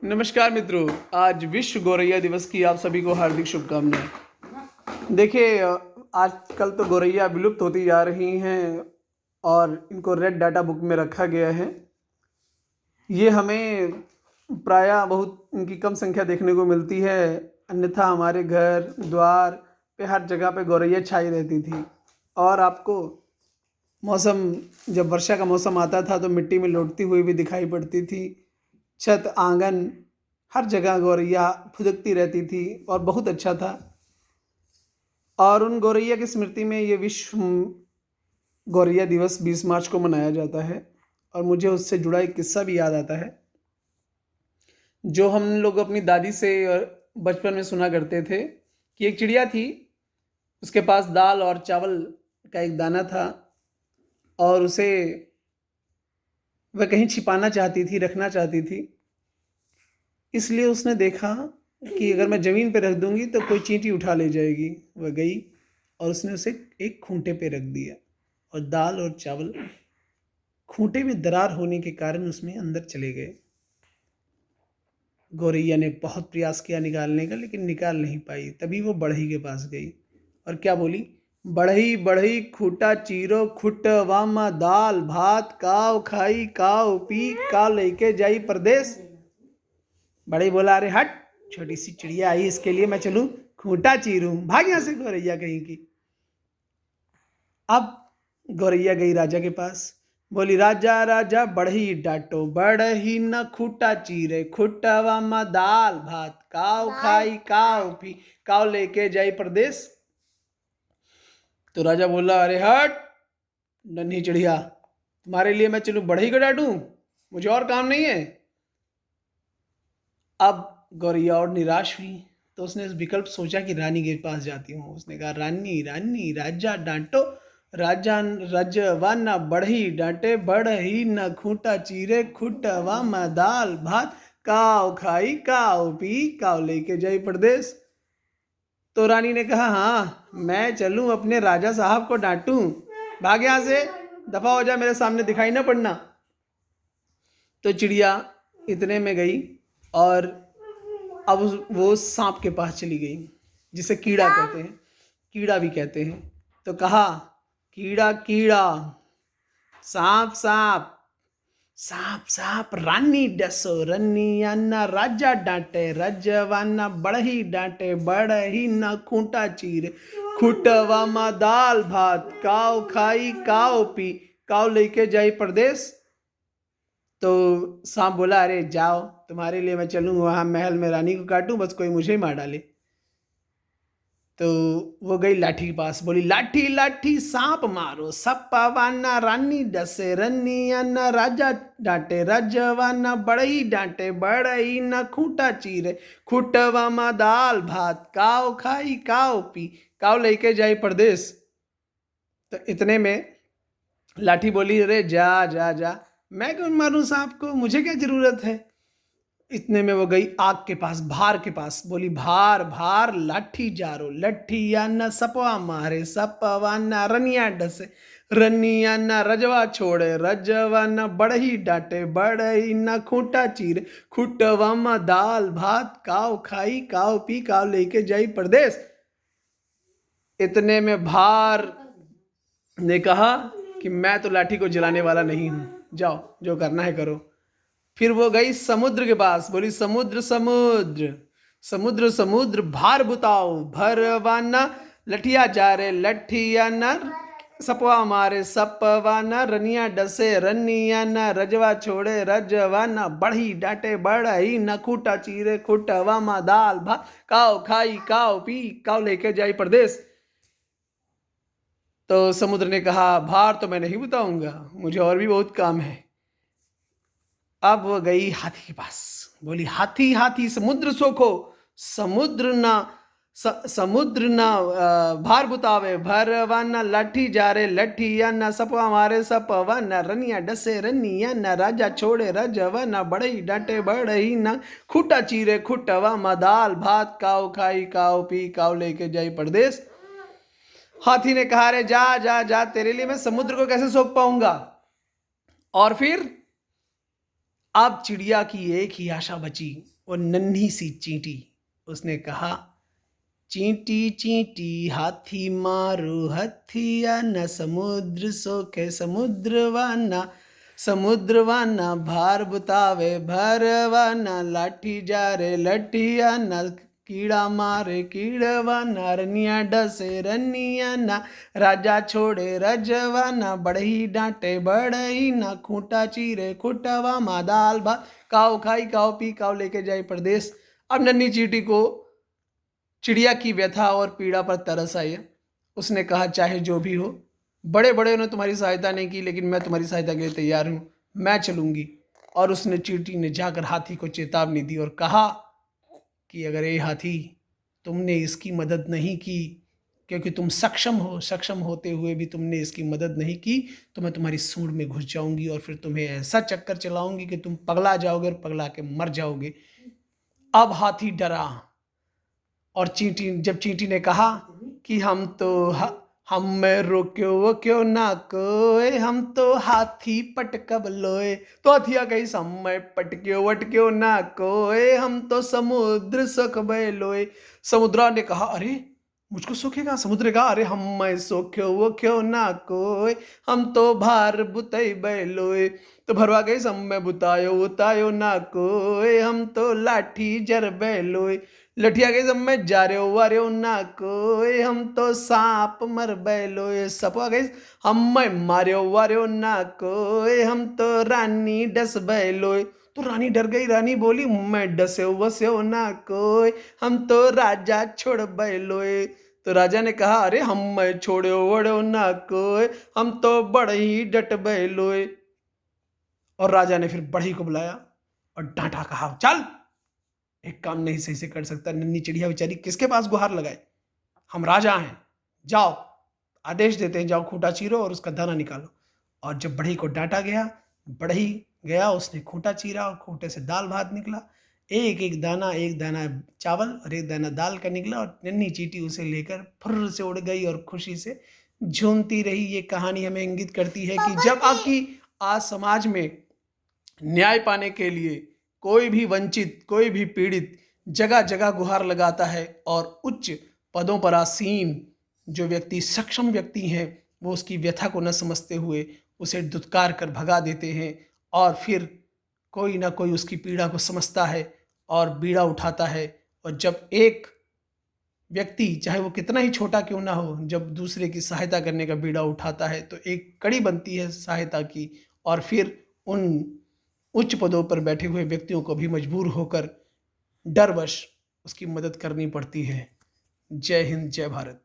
नमस्कार मित्रों, आज विश्व गौरैया दिवस की आप सभी को हार्दिक शुभकामनाएं। देखिए, आजकल तो गौरैया विलुप्त होती जा रही हैं और इनको रेड डाटा बुक में रखा गया है। ये हमें प्रायः बहुत इनकी कम संख्या देखने को मिलती है, अन्यथा हमारे घर द्वार पे हर जगह पे गौरैया छाई रहती थी। और आपको मौसम जब वर्षा का मौसम आता था तो मिट्टी में लौटती हुई भी दिखाई पड़ती थी। छत आंगन हर जगह गौरैया फुदकती रहती थी और बहुत अच्छा था। और उन गौरैया की स्मृति में ये विश्व गौरैया दिवस 20 मार्च को मनाया जाता है। और मुझे उससे जुड़ा एक किस्सा भी याद आता है, जो हम लोग अपनी दादी से बचपन में सुना करते थे कि एक चिड़िया थी, उसके पास दाल और चावल का एक दाना था और उसे वह कहीं छिपाना चाहती थी, रखना चाहती थी। इसलिए उसने देखा कि अगर मैं ज़मीन पे रख दूंगी तो कोई चींटी उठा ले जाएगी। वह गई और उसने उसे एक खूंटे पे रख दिया और दाल और चावल खूंटे में दरार होने के कारण उसमें अंदर चले गए। गौरैया ने बहुत प्रयास किया निकालने का, लेकिन निकाल नहीं पाई। तभी वो बढ़ई के पास गई और क्या बोली, बढ़ई बढ़ई खूटा चीरो खुटवामा दाल भात काव खाई काव पी काव लेके जाई परदेश। बड़े बोला, अरे हट, छोटी सी चिड़िया आई, इसके लिए मैं चलूं खूंटा चीरूं? भाग यहां से गौरैया कहीं की। अब गौरैया गई राजा के पास, बोली, राजा राजा बढ़ई डांटो, बढ़ई न खूंटा चीरे खुटवा में दाल भात काव खाई काव पी काव लेके जाई परदेश। तो राजा बोला, अरे हट नन्ही चिड़िया, तुम्हारे लिए मैं चलूं बढ़ई को डांटूं? मुझे और काम नहीं है। अब गौरैया और निराश हुई तो उसने इस विकल्प सोचा कि रानी के पास जाती हूँ। उसने कहा, रानी रानी राजा डांटो, राजा रजवा न बढ़ी डांटे, बढ़ही न खूंटा चीरे खुटवा में दाल भात काव खाई काव पी काव लेके जाई परदेश। तो रानी ने कहा, हाँ मैं चलूं अपने राजा साहब को डांटूं? भाग यहां से, दफा हो जा, मेरे सामने दिखाई ना पड़ना। तो चिड़िया इतने में गई और अब वो सांप के पास चली गई, जिसे कीड़ा कहते हैं, कीड़ा भी कहते हैं। तो कहा, कीड़ा कीड़ा, सांप सांप, सांप सांप, रानी डसो रनिया ना राजा डांटे, रजवाना बढ़ही डांटे, बढ़ही ना खूंटा चीरे खुटवा मा दाल भात काव खाई काव पी काव लेके जाई परदेश। तो सांप बोला, अरे जाओ, तुम्हारे लिए मैं चलूँ वहाँ महल में रानी को काटूं, बस कोई मुझे ही मार डाले। तो वो गई लाठी के पास, बोली, लाठी लाठी सांप मारो, सप्पावाना रानी डसे, रनिया न राजा डांटे, रजवाना बड़ई डांटे, बड़ई न खूंटा चीरे खुटवा मा दाल भात काव खाई काव पी काव लेके जाई परदेश। तो इतने में लाठी बोली, अरे जा जा जा, मैं क्यों मारूं सांप को, मुझे क्या जरूरत है। इतने में वो गई आग के पास, भार के पास, बोली, भार भार लाठी जारो, लठिया न सपवा मारे, सपवा न रनिया डसे, रनिया न रजवा छोड़े, रजवा न बढ़ही डांटे, बढ़ही न खूंटा चीरे खुटवा म दाल भात काव खाई काव पी काव लेके जाई परदेश। इतने में भार ने कहा कि मैं तो लाठी को जलाने वाला नहीं हूं, जाओ जो करना है करो। फिर वो गई समुद्र के पास, बोली, समुद्र समुद्र, समुद्र समुद्र भार बुताओ, भरवाना लठिया जा रे, लठिया न सपवा मारे, सपवा न रनिया डसे, रनिया न रजवा छोड़े, रजवा न बढ़ी डांटे, बढ़ई न खूटा चीरे खुटवा मा दाल भात काव खाई काव पी काव लेके जाई परदेश। तो समुद्र ने कहा, भार तो मैं नहीं बताऊंगा, मुझे और भी बहुत काम है। अब वो गई हाथी के पास, बोली, हाथी हाथी समुद्र सोखो, समुद्र ना समुद्र ना भार बुतावे, भरवा न लाठी जा रे, लठिया न सपवा मारे, सपवा न रनिया डसे, रनिया न राजा छोड़े, रजवा न बढ़ई डांटे, बढ़ई न खूटा चीरे खुटवा म दाल भात काव खाई काव पी काव लेके जाई परदेश। हाथी ने कहा, रे जा जा जा, तेरे लिए मैं समुद्र को कैसे सोख पाऊंगा। और फिर अब चिड़िया की एक ही आशा बची, वो नन्ही सी चींटी। उसने कहा, चींटी चींटी हाथी मारो हथिया न, समुद्र सोखे समुद्रवाना भार बुतावे भरवाना, लाठी जा रे लठिया न, कीड़ा मारे कीड़वाना, रनिया डसे रनिया ना, राजा छोड़े रजवाना, बढ़ई डांटे बढ़ई ना, खूंटा चीरे खुटवा मा, दाल भात काओ खाई काओ पी काओ लेके जाए परदेश। अब नन्ही चींटी को चिड़िया की व्यथा और पीड़ा पर तरस आई। उसने कहा, चाहे जो भी हो, बड़े बड़े ने तुम्हारी सहायता नहीं की, लेकिन मैं तुम्हारी सहायता के लिए तैयार हूँ, मैं चलूंगी। और उसने चींटी ने जाकर हाथी को चेतावनी दी और कहा कि अगर ये हाथी तुमने इसकी मदद नहीं की, क्योंकि तुम सक्षम होते हुए भी तुमने इसकी मदद नहीं की, तो मैं तुम्हारी सूंड में घुस जाऊंगी और फिर तुम्हें ऐसा चक्कर चलाऊंगी कि तुम पगला जाओगे और पगला के मर जाओगे। अब हाथी डरा और जब चींटी ने कहा कि हम में रोक्यो वो क्यों ना कोई, हम तो हाथी पटकब लोए। तो हथिया कही, समय पटक्यो वटक्यो ना कोई, हम तो समुद्र सकबे लोए। समुद्रा ने कहा, अरे मुझको सोखेगा? समुद्र ने कहा, अरे हम मैं सोख्यो वो क्यों ना कोई, हम तो भार बुतई बैलोए। तो भरवा गई, समय बुतायो उतायो ना कोई, हम तो लाठी जर बैलोए। लठिया गई, सब में जा रहे हो वारे हो ना कोई, हम तो सांप मर बैलो। ये सपा गई, हम मैं मारे हो वारे हो ना कोई, हम तो रानी डस बैलो। तो रानी डर गई, रानी बोली, मैं डसे हो वसे हो ना कोई, हम तो राजा छोड़ बैलो। तो राजा ने कहा, अरे हम मैं छोड़े हो वड़े हो ना कोई, हम तो बड़े ही डट बैलो। और राजा ने फिर बढ़ई को बुलाया और डांटा, कहा, चल, एक काम नहीं सही से कर सकता। नन्ही चिड़िया बेचारी किसके पास गुहार लगाए? हम राजा हैं, जाओ, आदेश देते हैं, जाओ खूंटा चीरो और उसका दाना निकालो। और जब बढ़ई को डांटा गया, बढ़ई गया, उसने खूंटा चीरा और खूंटे से दाल भात निकला। एक दाना चावल और एक दाना दाल का निकला, और नन्ही चींटी उसे लेकर फुर्र से उड़ गई और खुशी से झूमती रही। ये कहानी हमें इंगित करती है कि जब आपकी आज समाज में न्याय पाने के लिए कोई भी वंचित, कोई भी पीड़ित जगह जगह गुहार लगाता है, और उच्च पदों पर आसीन जो व्यक्ति सक्षम व्यक्ति हैं, वो उसकी व्यथा को न समझते हुए उसे दुत्कार कर भगा देते हैं, और फिर कोई ना कोई उसकी पीड़ा को समझता है और बीड़ा उठाता है। और जब एक व्यक्ति, चाहे वो कितना ही छोटा क्यों ना हो, जब दूसरे की सहायता करने का बीड़ा उठाता है, तो एक कड़ी बनती है सहायता की, और फिर उन उच्च पदों पर बैठे हुए व्यक्तियों को भी मजबूर होकर डरवश उसकी मदद करनी पड़ती है। जय हिंद, जय भारत।